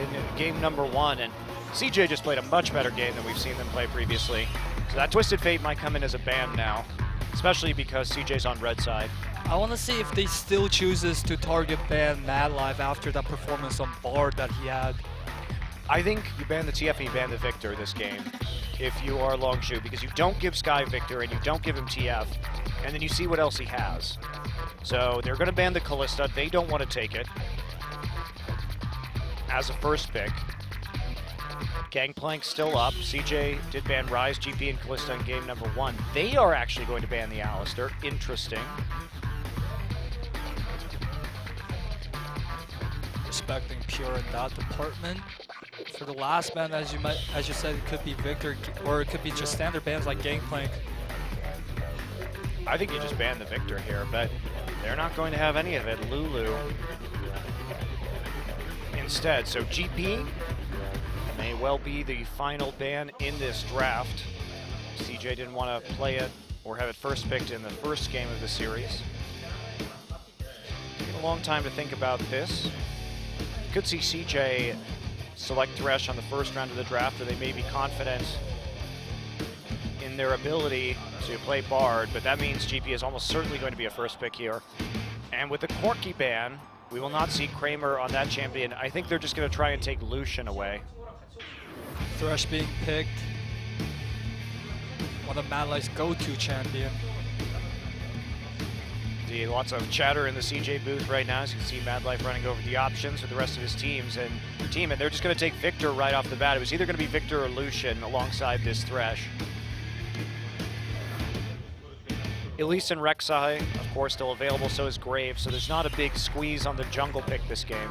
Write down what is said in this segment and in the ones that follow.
in game number 1, and CJ just played a much better game than we've seen them play previously. So that Twisted Fate might come in as a ban now, especially because CJ's on red side. I want to see if they still chooses to target ban Mad Life after that performance on Bard that he had. I think you ban the TF and you ban the Victor this game if you are Longzhu, because you don't give Sky Victor and you don't give him TF, and then you see what else he has. So they're going to ban the Kalista. They don't want to take it as a first pick. Gangplank's still up. CJ did ban Ryze, GP, and Kalista in game number 1. They are actually going to ban the Alistar. Interesting. Respecting Pure in that department. For the last ban, as you said, it could be Victor, or it could be just standard bans like Gangplank. I think you just ban the Victor here, but they're not going to have any of it. Lulu instead. So GP may well be the final ban in this draft. CJ didn't want to play it or have it first picked in the first game of the series. Taking a long time to think about this. Could see CJ select Thresh on the first round of the draft, or they may be confident in their ability to play Bard, but that means GP is almost certainly going to be a first pick here. And with the Corki ban, we will not see Kramer on that champion. I think they're just going to try and take Lucian away. Thresh being picked, one of Mad Life's go-to champion. Lots of chatter in the CJ booth right now, as you can see Mad Life running over the options with the rest of his team, and they're just going to take Victor right off the bat. It was either going to be Victor or Lucian alongside this Thresh. Elise and Rek'Sai, of course, still available, so is Graves, so there's not a big squeeze on the jungle pick this game.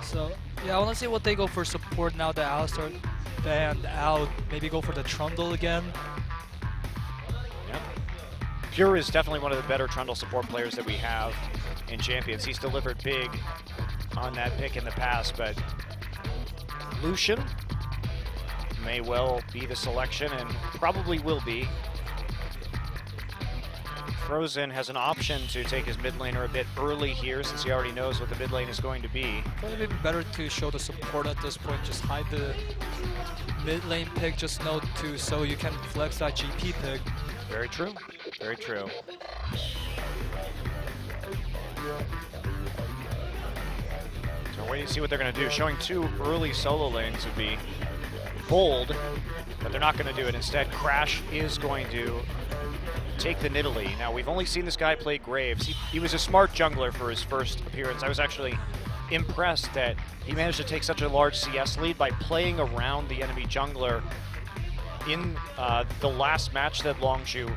So, yeah, I want to see what they go for support now that Alistar banned out. Maybe go for the Trundle again. Yep. Pure is definitely one of the better Trundle support players that we have in Champions. He's delivered big on that pick in the past, but Lucian may well be the selection, and probably will be. Frozen has an option to take his mid laner a bit early here, since he already knows what the mid lane is going to be. Probably maybe better to show the support at this point, just hide the mid lane pick, just know to, so you can flex that GP pick. Very true, very true. So we're waiting to see what they're going to do. Showing 2 early solo lanes would be bold, but they're not going to do it. Instead, Crash is going to take the Nidalee. Now, we've only seen this guy play Graves. He was a smart jungler for his first appearance. I was actually impressed that he managed to take such a large CS lead by playing around the enemy jungler in the last match that Longzhu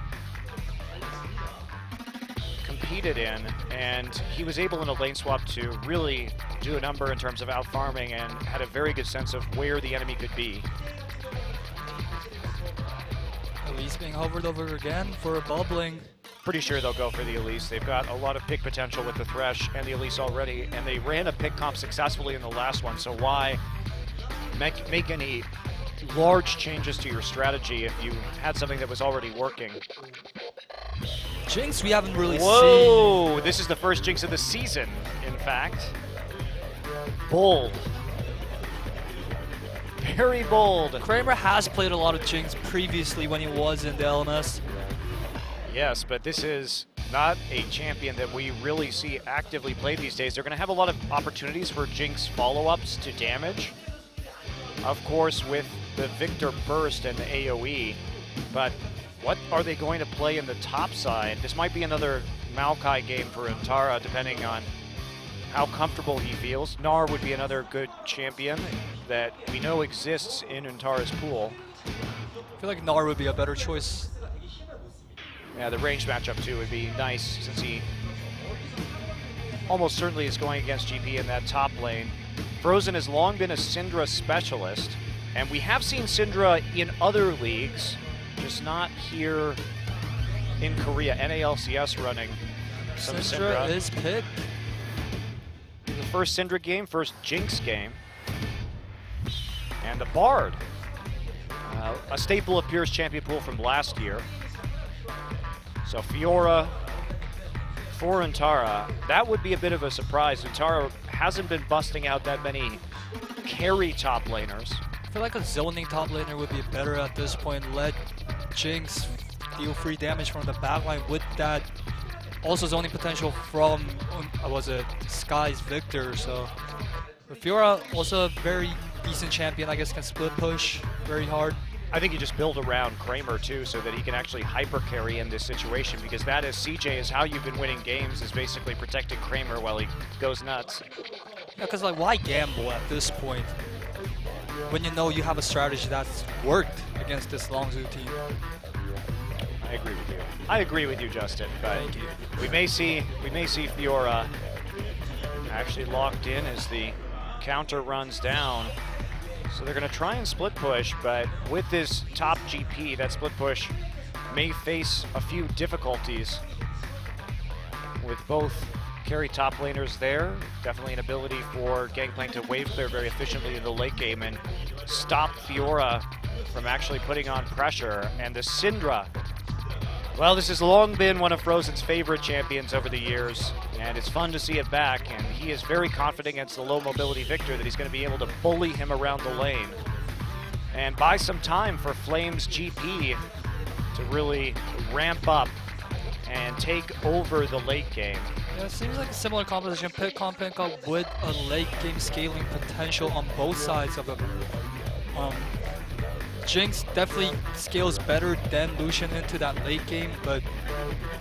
competed in, and he was able in a lane swap to really do a number in terms of out-farming and had a very good sense of where the enemy could be. Elise being hovered over again for a bubbling. Pretty sure they'll go for the Elise. They've got a lot of pick potential with the Thresh and the Elise already, and they ran a pick comp successfully in the last one, so why make any large changes to your strategy if you had something that was already working? Jinx we haven't really seen. Whoa! This is the first Jinx of the season, in fact. Bold. Very bold. Kramer has played a lot of Jinx previously when he was in the LMS. Yes, but this is not a champion that we really see actively play these days. They're going to have a lot of opportunities for Jinx follow-ups to damage. Of course, with the Victor burst and the AoE, but what are they going to play in the top side? This might be another Maokai game for Antara, depending on how comfortable he feels. Gnar would be another good champion that we know exists in Antara's pool. I feel like Gnar would be a better choice. Yeah, the range matchup too would be nice, since he almost certainly is going against GP in that top lane. Frozen has long been a Syndra specialist, and we have seen Syndra in other leagues, just not here in Korea. NALCS running some Syndra. Syndra is picked. The first Syndra game, first Jinx game. And the Bard, a staple of Pure's champion pool from last year. So Fiora for Antara, that would be a bit of a surprise. Antara hasn't been busting out that many carry top laners. I feel like a zoning top laner would be better at this point. Let Jinx deal free damage from the backline with that also zoning potential from, was it Sky's Victor. So Fiora also a very decent champion, I guess, can split push very hard. I think you just build around Kramer too, so that he can actually hyper carry in this situation, because that is CJ is how you've been winning games, is basically protecting Kramer while he goes nuts. Yeah, because like, why gamble at this point when you know you have a strategy that's worked against this Longzhu team? I agree with you. I agree with you, Justin. But Thank you. we may see Fiora actually locked in as the counter runs down. So they're going to try and split push, but with this top GP, that split push may face a few difficulties. With both carry top laners there, definitely an ability for Gangplank to wave clear very efficiently in the late game and stop Fiora from actually putting on pressure. And the Syndra, well, this has long been one of Frozen's favorite champions over the years, and it's fun to see it back, and he is very confident against the low mobility Victor that he's going to be able to bully him around the lane and buy some time for Flame's GP to really ramp up and take over the late game. Yeah, it seems like a similar composition. Pit Comp up with a late game scaling potential on both sides of it. Jinx definitely scales better than Lucian into that late game, but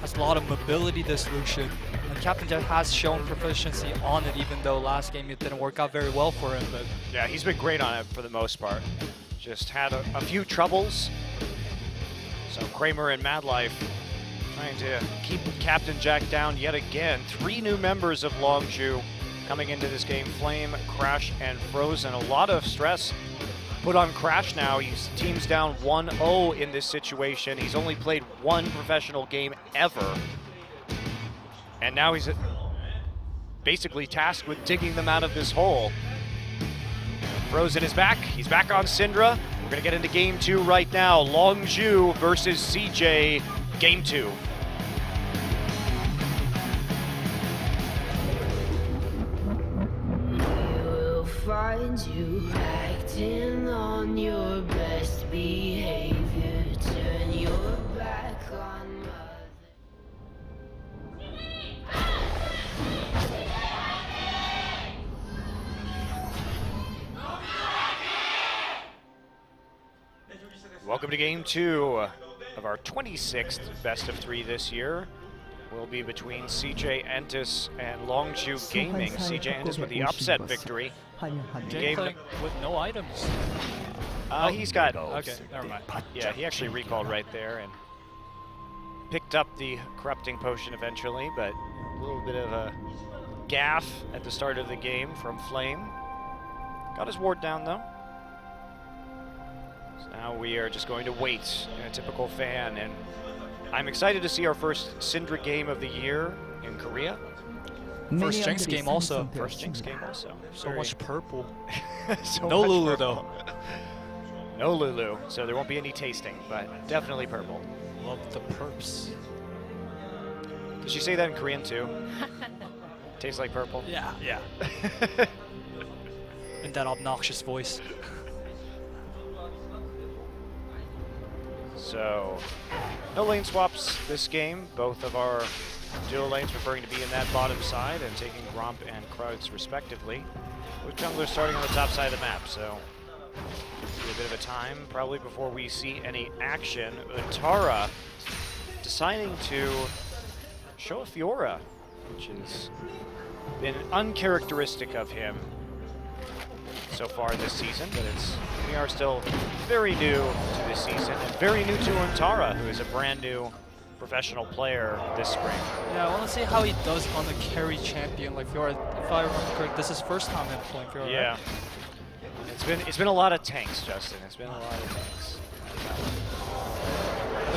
has a lot of mobility this Lucian. And Captain Jet has shown proficiency on it, even though last game it didn't work out very well for him. But yeah, he's been great on it for the most part. Just had a few troubles. So Kramer and Madlife trying to keep Captain Jack down yet again. 3 new members of Longzhu coming into this game: Flame, Crash, and Frozen. A lot of stress put on Crash now. He's team's down 1-0 in this situation. He's only played 1 professional game ever. And now he's basically tasked with digging them out of this hole. Frozen is back. He's back on Syndra. We're gonna get into game 2 right now. Longzhu versus CJ, game 2. Find you acting on your best behavior. Turn your back on mother. Welcome to game 2 of our 26th best of 3 this year. Will be between CJ Entus and Longzhu Gaming. CJ Entus with the upset victory. Gangplank with no items. He's got, Okay, never mind. yeah, he actually recalled right there and picked up the corrupting potion eventually, but a little bit of a gaffe at the start of the game from Flame. Got his ward down though. So now we are just going to wait in a typical fan, and I'm excited to see our first Syndra game of the year in Korea. First Jinx game also. First Jinx game also. So much purple. So No much Lulu purple. though. No Lulu, so there won't be any tasting, but definitely purple. Love the perps. Did she say that in Korean too? Tastes like purple? Yeah, yeah. In that obnoxious voice. So, no lane swaps this game. Both of our dual lanes preferring to be in that bottom side and taking Gromp and Krugs respectively, with junglers starting on the top side of the map. So, a bit of a time probably before we see any action. Untara deciding to show a Fiora, which has been uncharacteristic of him so far this season, but we are still very new to this season and very new to Untara, who is a brand new professional player this spring. Yeah, I want to see how he does on the carry champion like Fiora. If I remember correct, this is first time him playing Fiora. Yeah. Right? It's been a lot of tanks, Justin. It's been a lot of tanks.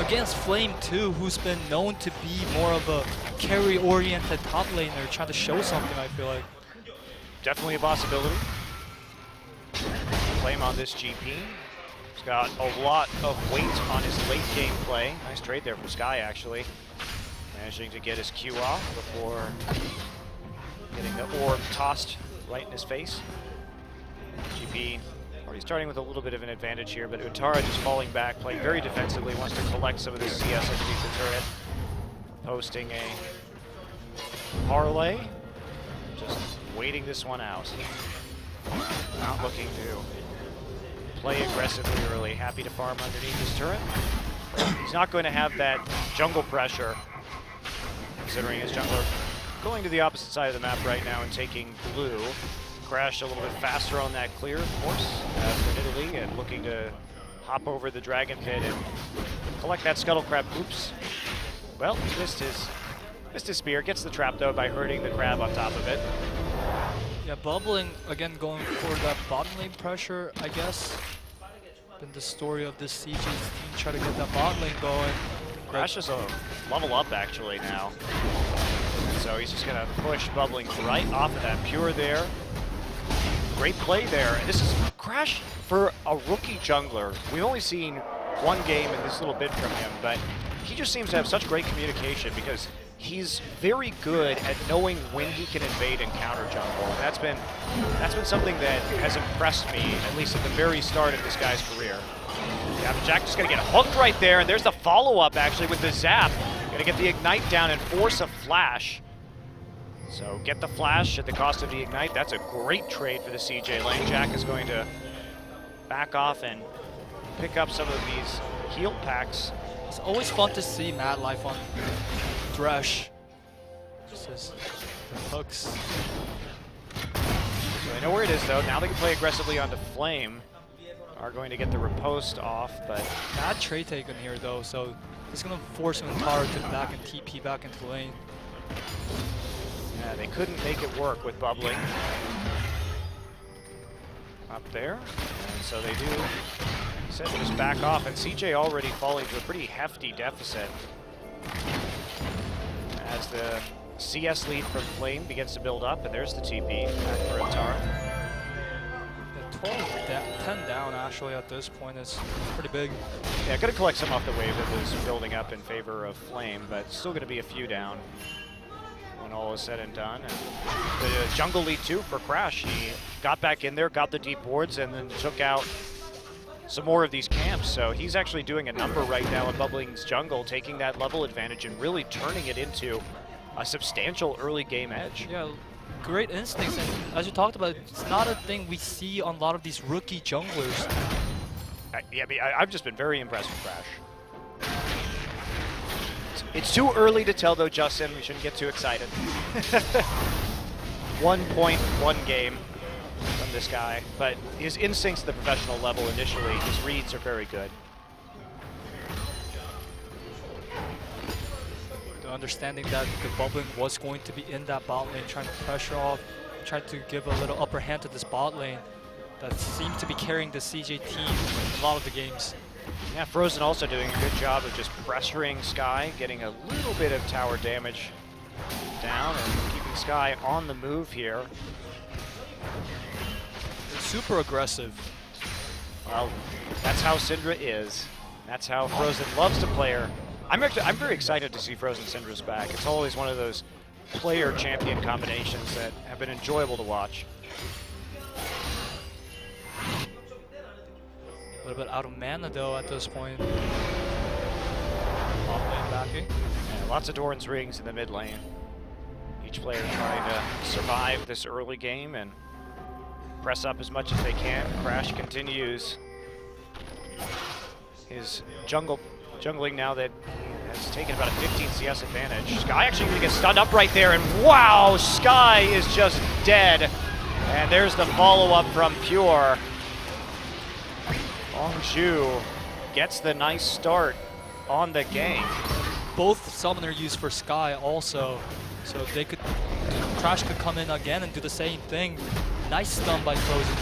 Against Flame too, who's been known to be more of a carry-oriented top laner, trying to show something, I feel like. Definitely a possibility. Flame on this GP. He's got a lot of weight on his late game play. Nice trade there from Sky, actually. Managing to get his Q off before getting the orb tossed right in his face. already starting with a little bit of an advantage here, but Utara just falling back, playing very defensively, wants to collect some of this CS underneath the turret. Posting a parlay, just waiting this one out. Not looking to play aggressively early, happy to farm underneath his turret. He's not going to have that jungle pressure, considering his jungler going to the opposite side of the map right now and taking blue. Crashed a little bit faster on that clear, of course, for Italy, and looking to hop over the dragon pit and collect that scuttle crab. Oops. Well, he missed his spear. Gets the trap though by hurting the crab on top of it. Yeah, bubbling again, going for that bottom lane pressure, I guess. Been the story of this CG's team, try to get that bot lane going. Crash is a level up actually now. And so he's just gonna push bubbling right off of that pure there. Great play there. And this is Crash for a rookie jungler. We've only seen one game in this little bit from him, but he just seems to have such great communication because he's very good at knowing when he can invade and counter jungle. And that's been something that has impressed me, at least at the very start of this guy's career. Yeah, but Jack just gonna get hooked right there, and there's the follow-up actually with the zap. Gonna get the ignite down and force a flash. So get the flash at the cost of the ignite. That's a great trade for the CJ lane. Jack is going to back off and pick up some of these heal packs. It's always fun to see Mad Life on Thresh. Just his hooks. So they know where it is though. Now they can play aggressively onto Flame. Are going to get the riposte off, but bad trade taken here though, so it's gonna force Utara to back and TP back into the lane. yeah, they couldn't make it work with bubbling up there, and so they do. Said just back off, and CJ already falling to a pretty hefty deficit as the CS lead from Flame begins to build up, and there's the TP back for Utara. 10 down actually at this point is pretty big. Yeah, gonna collect some off the wave that was building up in favor of Flame, but still gonna be a few down when all is said and done. And the jungle lead too for Crash. He got back in there, got the deep wards, and then took out some more of these camps. So he's actually doing a number right now in Bubbling's jungle, taking that level advantage and really turning it into a substantial early game edge. Yeah. Great instincts, and as you talked about, it's not a thing we see on a lot of these rookie junglers. I've just been very impressed with Crash. It's too early to tell though, Justin. We shouldn't get too excited. 1 point, 1 game from this guy, but his instincts at the professional level initially, his reads are very good. Understanding that the bubbling was going to be in that bot lane, trying to pressure off, trying to give a little upper hand to this bot lane that seems to be carrying the CJ team in a lot of the games. Yeah, Frozen also doing a good job of just pressuring Sky, getting a little bit of tower damage down and keeping Sky on the move here. It's super aggressive. Well, that's how Syndra is. That's how Frozen loves to play her. I'm very excited to see Frozen Syndra's back. It's always one of those player-champion combinations that have been enjoyable to watch. A little bit out of mana though at this point. Top lane backing. Yeah, lots of Doran's rings in the mid lane. Each player trying to survive this early game and press up as much as they can. Crash continues his jungling now that has taken about a 15 CS advantage. Sky actually going to get stunned up right there, and wow, Sky is just dead. And there's the follow-up from Pure. Longzhu gets the nice start on the game. Both summoner used for Sky also, so they could, Crash could come in again and do the same thing. Nice stun by Frozen.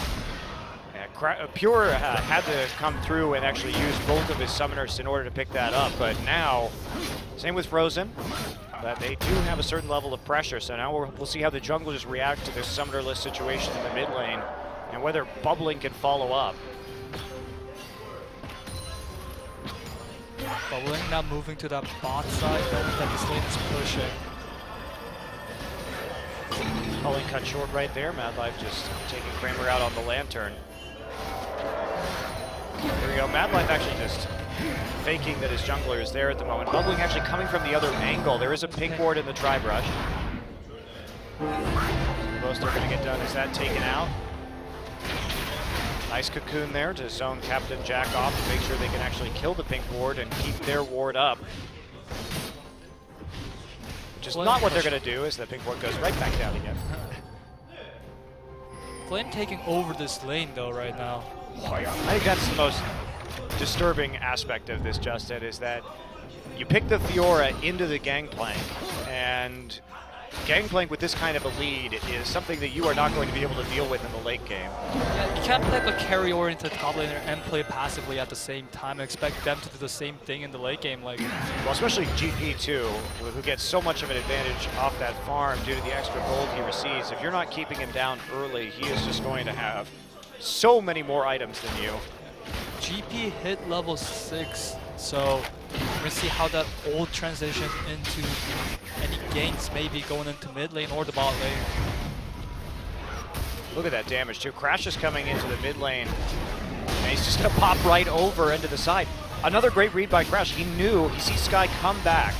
Pure had to come through and actually use both of his summoners in order to pick that up, but now, same with Frozen, but they do have a certain level of pressure, so now we'll see how the junglers react to this summonerless situation in the mid lane, and whether Bubbling can follow up. Bubbling now moving to that bot side, knowing that this lane is pushing. Culling cut short right there, Mad Life just taking Kramer out on the Lantern. There we go. Mad Life actually just faking that his jungler is there at the moment. Bubbling actually coming from the other angle. There is a pink ward in the tri-brush. Most are going to get done. Is that taken out? Nice cocoon there to zone Captain Jack off to make sure they can actually kill the pink ward and keep their ward up. Which is not what they're going to do, as the pink ward goes right back down again. Flame taking over this lane though right now. I think that's the most disturbing aspect of this, Justin, is that you pick the Fiora into the Gangplank, and Gangplank with this kind of a lead is something that you are not going to be able to deal with in the late game. Yeah, you can't pick a carry-oriented top laner and play passively at the same time and expect them to do the same thing in the late game. Like, well, especially GP too, who gets so much of an advantage off that farm due to the extra gold he receives. If you're not keeping him down early, he is just going to have so many more items than you. GP hit level 6, so we're going to see how that ult transition into any ganks maybe going into mid lane or the bot lane. Look at that damage too. Crash is coming into the mid lane, and he's just going to pop right over into the side. Another great read by Crash. He knew, he sees Sky come back.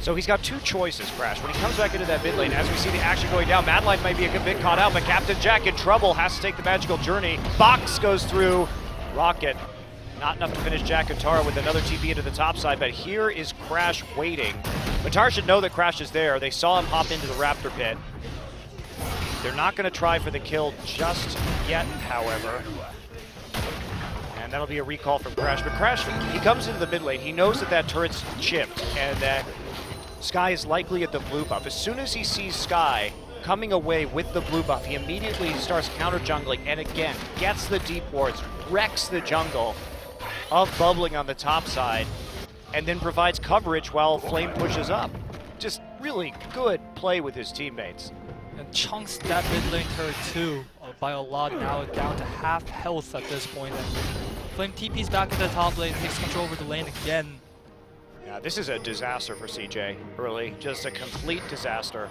So he's got two choices, Crash. When he comes back into that mid lane, as we see the action going down, Mad Life might be a bit caught out, but Captain Jack in trouble, has to take the magical journey. Box goes through. Rocket, not enough to finish Jack and Tara with another TP into the top side, but here is Crash waiting. But Tara should know that Crash is there. They saw him hop into the Raptor pit. They're not going to try for the kill just yet, however. And that'll be a recall from Crash. But Crash, he comes into the mid lane. He knows that that turret's chipped and that Sky is likely at the blue buff. As soon as he sees Sky coming away with the blue buff, he immediately starts counter jungling and again gets the deep wards, wrecks the jungle of Bubbling on the top side, and then provides coverage while Flame pushes up. Just really good play with his teammates. And chunks that mid lane turret too by a lot, now down to half health at this point. And Flame TP's back in the top lane, takes control over the lane again. Yeah, this is a disaster for CJ early, just a complete disaster.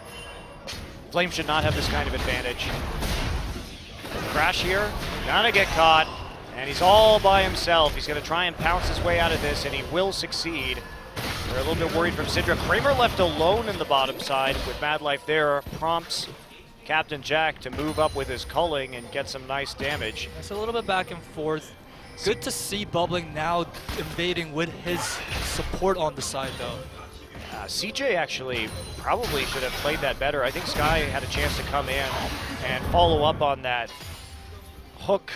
Flame should not have this kind of advantage. Crash here, gonna get caught, and he's all by himself. He's gonna try and pounce his way out of this, and he will succeed. We're a little bit worried from Syndra. Kramer left alone in the bottom side with Mad Life there, prompts Captain Jack to move up with his culling and get some nice damage. It's a little bit back and forth. Good to see Bubbling now invading with his support on the side though. CJ actually probably should have played that better. I think Sky had a chance to come in and follow up on that hook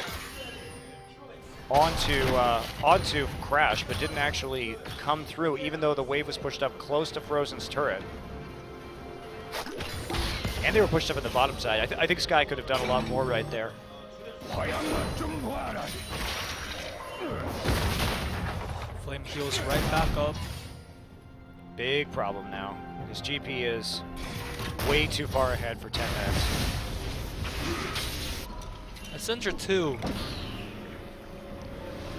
onto Crash, but didn't actually come through, even though the wave was pushed up close to Frozen's turret. And they were pushed up in the bottom side. I think Sky could have done a lot more right there. Flame heals right back up. Big problem now. His GP is way too far ahead for 10 minutes. And Syndra too.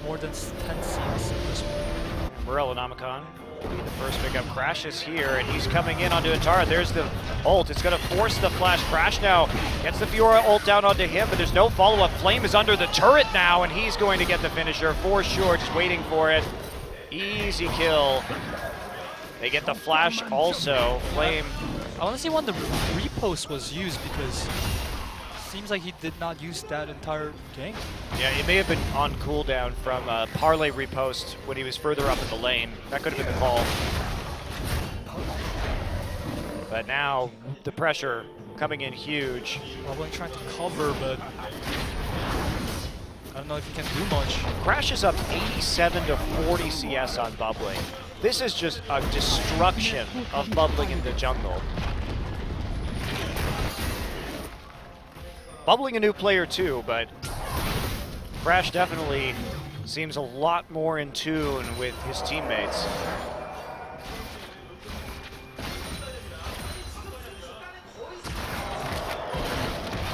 More than 10 CS at this point. Morel and Amicon will be the first pickup. Crash is here, and he's coming in onto Antara. There's the ult. It's going to force the flash. Crash now gets the Fiora ult down onto him, but there's no follow-up. Flame is under the turret now, and he's going to get the finisher for sure, just waiting for it. Easy kill. They get the flash also. Flame. I want to see when the repost was used, because it seems like he did not use that entire game. Yeah, it may have been on cooldown from Parlay repost when he was further up in the lane. That could have been the call. But now the pressure coming in huge. Bubbling trying to cover, but I don't know if he can do much. Crash is up 87 to 40 CS on Bubbling. This is just a destruction of Bubbling in the jungle. Bubbling a new player too, but Crash definitely seems a lot more in tune with his teammates.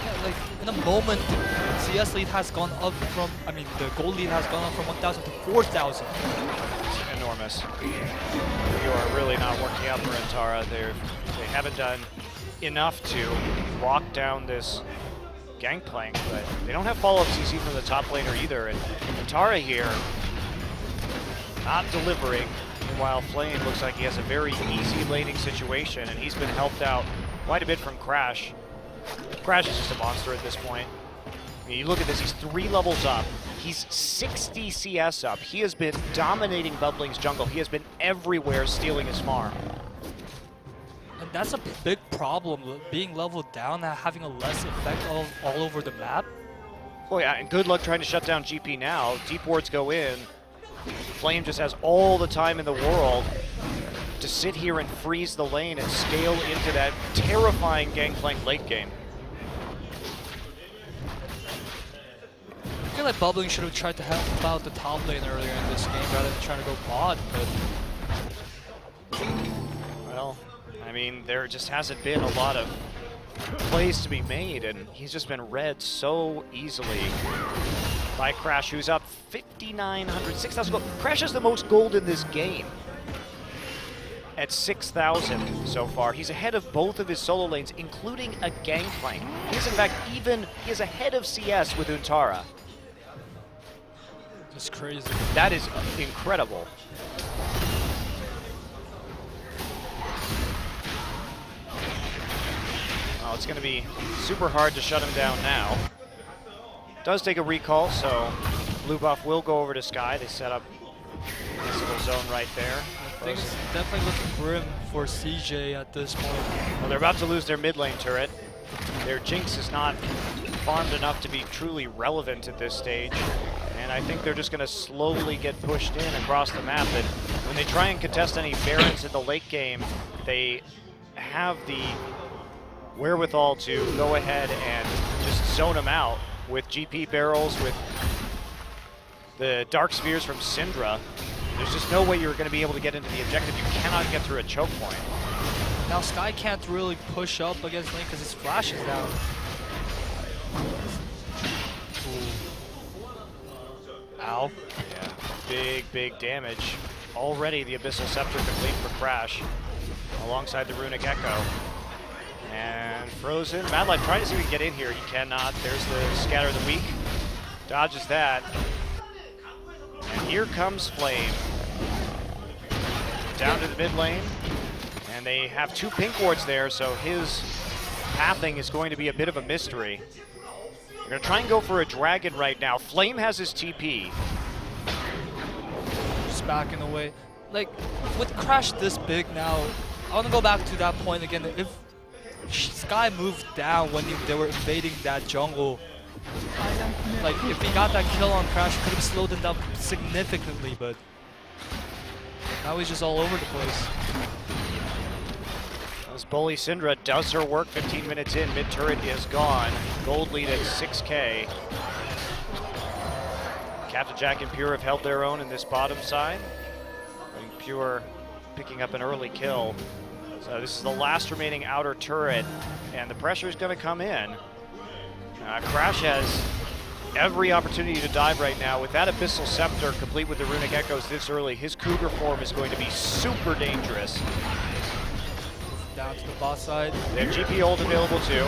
Yeah, like in a moment, the CS lead has gone up from, the gold lead has gone up from 1,000 to 4,000. Enormous. You are really not working out for Antara. They haven't done enough to lock down this Gangplank, but they don't have follow-up CC from the top laner either. And Tara here not delivering. Meanwhile, Flame looks like he has a very easy laning situation, and he's been helped out quite a bit from Crash. Crash is just a monster at this point. I mean, you look at this, he's 3 levels up. He's 60 CS up. He has been dominating Bubbling's jungle. He has been everywhere stealing his farm. And that's a big problem, being leveled down and having a less effect all over the map. Oh yeah, and good luck trying to shut down GP now. Deep wards go in. Flame just has all the time in the world to sit here and freeze the lane and scale into that terrifying Gangplank late game. I feel like Bubbling should have tried to help out the top lane earlier in this game rather than trying to go bot, but... Well, I mean, there just hasn't been a lot of plays to be made, and he's just been read so easily by Crash, who's up 5,900, 6,000 gold. Crash has the most gold in this game at 6,000 so far. He's ahead of both of his solo lanes, including a Gangplank. He's in fact he is ahead of CS with Untara. That's crazy. That is incredible. Well, it's going to be super hard to shut him down now. Does take a recall, so blue buff will go over to Sky. They set up this little zone right there. Things definitely looking grim for CJ at this point. Well, they're about to lose their mid lane turret. Their Jinx is not farmed enough to be truly relevant at this stage. And I think they're just going to slowly get pushed in across the map. And when they try and contest any Barons in the late game, they have the wherewithal to go ahead and just zone them out with GP barrels, with the Dark Spheres from Syndra. There's just no way you're going to be able to get into the objective. You cannot get through a choke point. Now Sky can't really push up against Link because his flash is down. Ow. Yeah, big damage. Already the Abyssal Scepter complete for Crash, alongside the Runic Echo. And Frozen. Mad Life trying to see if he can get in here. He cannot. There's the Scatter of the Weak. Dodges that. And here comes Flame. Down to the mid lane. And they have 2 pink wards there, so his pathing is going to be a bit of a mystery. They're going to try and go for a dragon right now. Flame has his TP. Just backing away. Like, with Crash this big now, I want to go back to that point again. If Sky moved down when they were invading that jungle, like, if he got that kill on Crash, could have slowed him down significantly, but now he's just all over the place. As Bully Syndra does her work, 15 minutes in, mid turret is gone. Gold lead at 6K. Captain Jack and Pure have held their own in this bottom side. And Pure picking up an early kill. So this is the last remaining outer turret, and the pressure is going to come in. Crash has every opportunity to dive right now. With that Abyssal Scepter complete with the Runic Echoes this early, his Cougar form is going to be super dangerous. Down to the bot side. They have GP ult available too.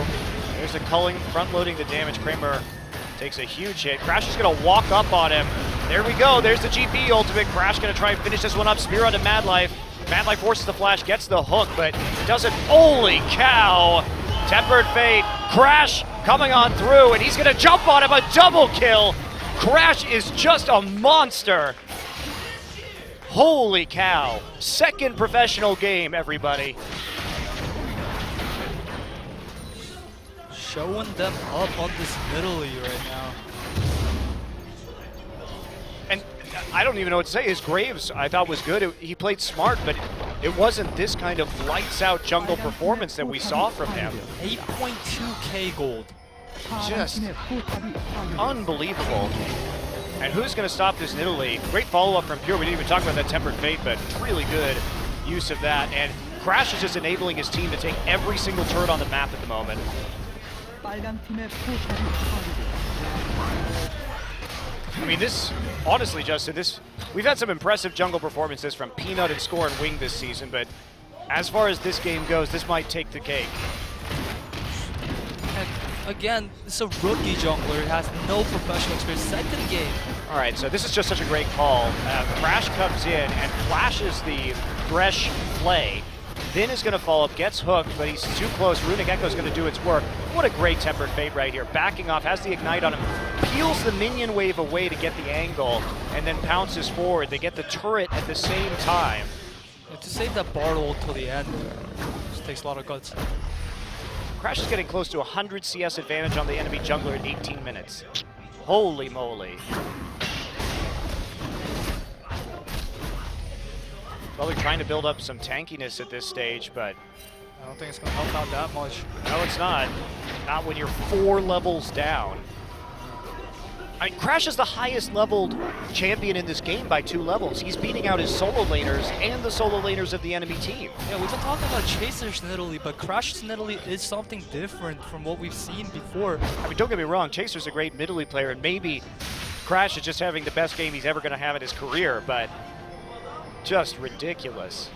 There's a culling, front-loading the damage. Kramer takes a huge hit. Crash is going to walk up on him. There we go. There's the GP ultimate. Crash going to try and finish this one up. Spear onto Mad Life. Mad Life forces the flash, gets the hook, but doesn't. Holy cow! Tempered Fate. Crash coming on through, and he's going to jump on him. A double kill. Crash is just a monster. Holy cow. Second professional game, everybody. Showing them up on this middle right now. And I don't even know what to say. His Graves, I thought, was good. He played smart, but it wasn't this kind of lights-out jungle performance that we saw from him. 8.2k gold. Just unbelievable. And who's going to stop this Nidalee? Great follow-up from Pure. We didn't even talk about that Tempered Fate, but really good use of that. And Crash is just enabling his team to take every single turret on the map at the moment. I mean, this, honestly, Justin, we've had some impressive jungle performances from Peanut and Score and Wing this season, but as far as this game goes, this might take the cake. And again, it's a rookie jungler. He has no professional experience. Second game. All right, so this is just such a great call. Crash comes in and flashes the Thresh play. Then is going to follow up, gets hooked, but he's too close. Runic Echo's going to do its work. What a great Tempered Fate right here. Backing off, has the Ignite on him, peels the minion wave away to get the angle, and then pounces forward. They get the turret at the same time. And to save that Bard ult till the end, just takes a lot of guts. Crash is getting close to 100 CS advantage on the enemy jungler at 18 minutes. Holy moly. Probably trying to build up some tankiness at this stage, but I don't think it's going to help out that much. no, it's not. Not when you're 4 levels down. I mean, Crash is the highest leveled champion in this game by 2 levels. He's beating out his solo laners and the solo laners of the enemy team. Yeah, we've been talking about Chasers in Italy, but Crashers in Italy is something different from what we've seen before. I mean, don't get me wrong, Chaser's a great mid lane player, and maybe Crash is just having the best game he's ever going to have in his career, but just ridiculous.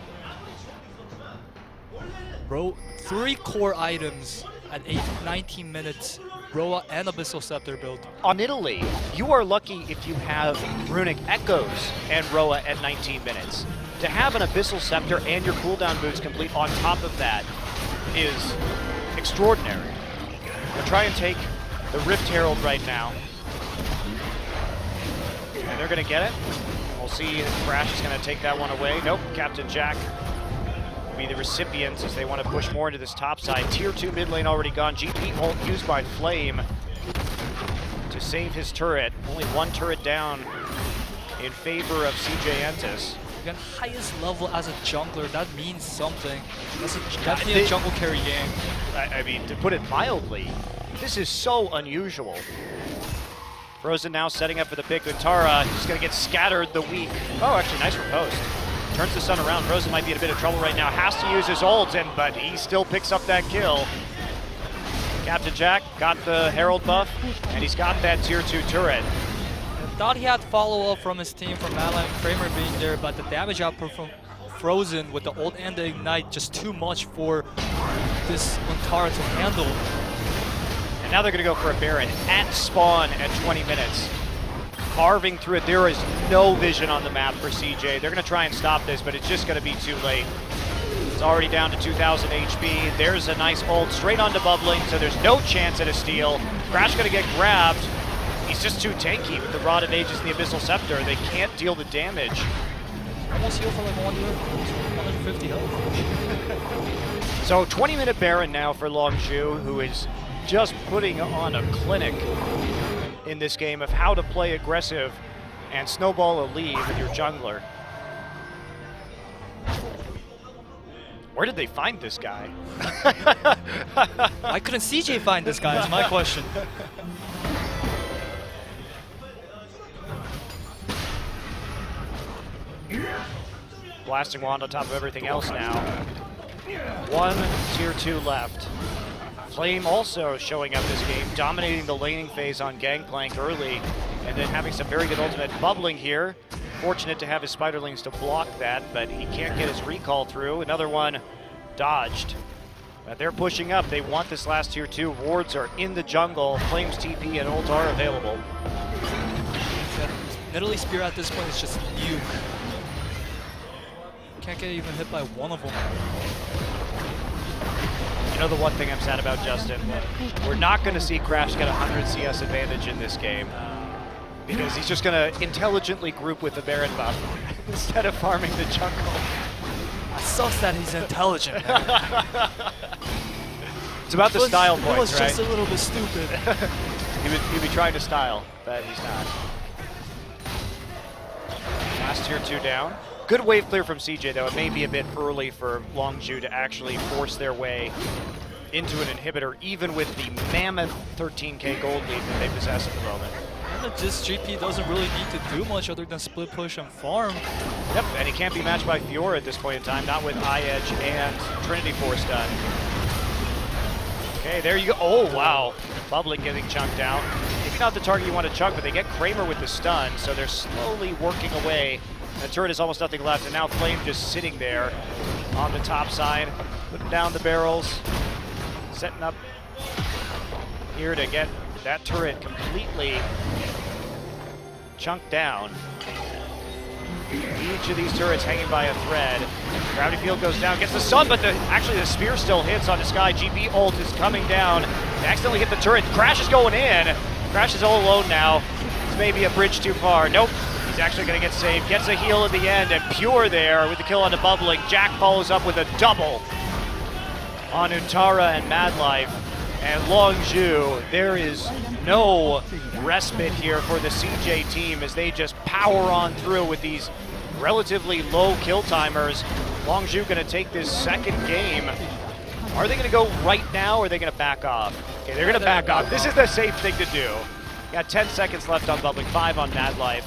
Bro, 3 core items at 19 minutes. Roa and Abyssal Scepter build. On Italy, you are lucky if you have Runic Echoes and Roa at 19 minutes. To have an Abyssal Scepter and your cooldown boots complete on top of that is extraordinary. They'll try and take the Rift Herald right now. And they're going to get it. We'll see if Crash is going to take that one away. Nope, Captain Jack will be the recipient as they want to push more into this top side. Tier 2 mid lane already gone. GP ult used by Flame to save his turret. Only 1 turret down in favor of CJ Entis. Again, highest level as a jungler, that means something. That's definitely a jungle carry game. I mean, to put it mildly, this is so unusual. Frozen now setting up for the pick with Tara. He's going to get scattered the weak. Oh, actually, nice riposte. Turns the sun around. Frozen might be in a bit of trouble right now. Has to use his ult, but he still picks up that kill. Captain Jack got the Herald buff, and he's got that tier 2 turret. I thought he had follow-up from his team, from Madeline and Kramer being there, but the damage output from Frozen with the ult and the Ignite just too much for this Tara to handle. And now they're going to go for a Baron at spawn at 20 minutes. Carving through it. There is no vision on the map for CJ. They're going to try and stop this, but it's just going to be too late. It's already down to 2,000 HP. There's a nice ult straight onto Bubbling, so there's no chance at a steal. Crash going to get grabbed. He's just too tanky with the Rod of Ages and the Abyssal Scepter. They can't deal the damage. Almost heal for like 150 health. So 20-minute Baron now for Longzhu, who is just putting on a clinic in this game of how to play aggressive and snowball a lead with your jungler. Where did they find this guy? Why couldn't CJ find this guy is my question. Blasting Wand on top of everything else now. 1 tier 2 left. Flame also showing up this game, dominating the laning phase on Gangplank early, and then having some very good ultimate. Bubbling here. Fortunate to have his Spiderlings to block that, but he can't get his recall through. Another one dodged. But they're pushing up. They want this last tier 2. Wards are in the jungle. Flames TP and ult are available. Nidalee Spear at this point is just nuke. Can't get even hit by one of them. You know the one thing I'm sad about, Justin? We're not going to see Crash get 100 CS advantage in this game because he's just going to intelligently group with the Baron buff instead of farming the jungle. It sucks that he's intelligent. It's about the style points, right? It was just a little bit stupid. He'd be trying to style, but he's not. Last tier 2 down. Good wave clear from CJ, though. It may be a bit early for Longzhu to actually force their way into an inhibitor, even with the mammoth 13k gold lead that they possess at the moment. And this GP doesn't really need to do much other than split push and farm. Yep, and he can't be matched by Fiora at this point in time, not with Eye-Edge and Trinity Force done. Okay, there you go. Oh, wow. Bubbling getting chunked out. Maybe not the target you want to chunk, but they get Kramer with the stun, so they're slowly working away. The turret is almost nothing left, and now Flame just sitting there on the top side, putting down the barrels, setting up. here to get that turret completely chunked down. Each of these turrets hanging by a thread. Gravity field goes down, gets the stun, but actually the spear still hits on the sky. GP ult is coming down. They accidentally hit the turret. Crash is going in. Crash is all alone now. This may be a bridge too far. Nope. He's actually going to get saved. Gets a heal at the end, and Pure there with the kill on the bubbling. Jack follows up with a double on Untara and Madlife. And Longzhu, there is no respite here for the CJ team as they just power on through with these relatively low kill timers. Longzhu going to take this second game. Are they going to go right now, or are they going to back off? Okay, they're going to back off. This is the safe thing to do. Got 10 seconds left on bubbling, 5 on Madlife.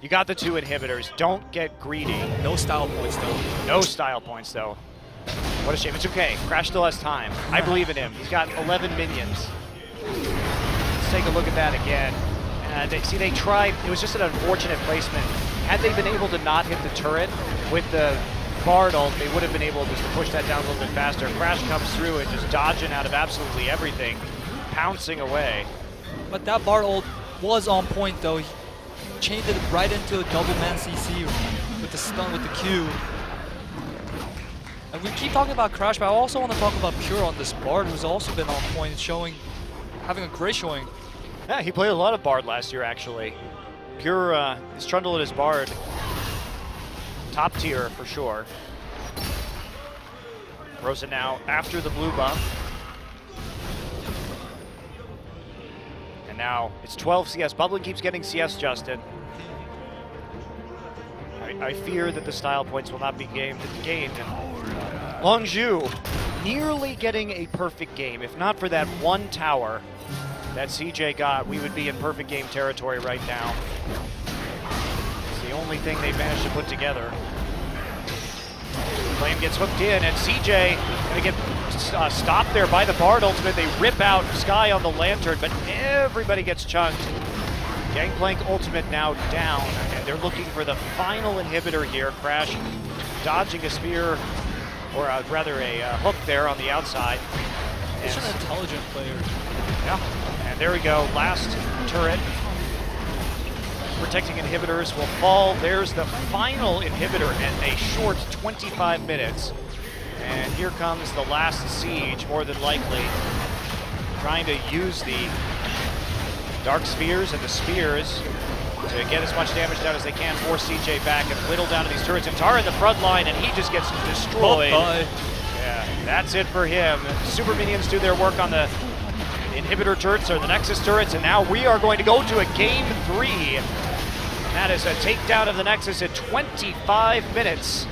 You got the 2 inhibitors. Don't get greedy. No style points though. No style points though. What a shame. It's okay. Crash still has time. I believe in him. He's got 11 minions. Let's take a look at that again. And they tried. It was just an unfortunate placement. Had they been able to not hit the turret with the Bard ult, they would have been able just to push that down a little bit faster. Crash comes through and just dodging out of absolutely everything, pouncing away. But that Bard ult was on point though. He chained it right into a double man CC with the stun with the Q. And we keep talking about Crash, but I also want to talk about Pure on this Bard, who's also been on point, having a great showing. Yeah, he played a lot of Bard last year, actually. Pure, his Trundle and his Bard, top tier for sure. Rosa now after the blue buff. And now it's 12 CS. Bubbling keeps getting CS, Justin. I fear that the style points will not be gained. Longzhu nearly getting a perfect game. If not for that one tower that CJ got, we would be in perfect game territory right now. It's the only thing they've managed to put together. Flame gets hooked in, and CJ gonna get stopped there by the Bard ultimate. They rip out Sky on the Lantern, but everybody gets chunked. Gangplank ultimate now down, and they're looking for the final inhibitor here. Crash dodging a spear, or rather a hook there on the outside. He's an intelligent player. Yeah, and there we go. Last turret. Protecting inhibitors will fall. There's the final inhibitor in a short 25 minutes. And here comes the last siege, more than likely. Trying to use the Dark Spheres and the Spears to get as much damage down as they can, force CJ back and whittle down to these turrets. And Tara in the front line, and he just gets destroyed. Yeah, that's it for him. Super Minions do their work on the inhibitor turrets or the Nexus turrets, and now we are going to go to a game 3. And that is a takedown of the Nexus at 25 minutes.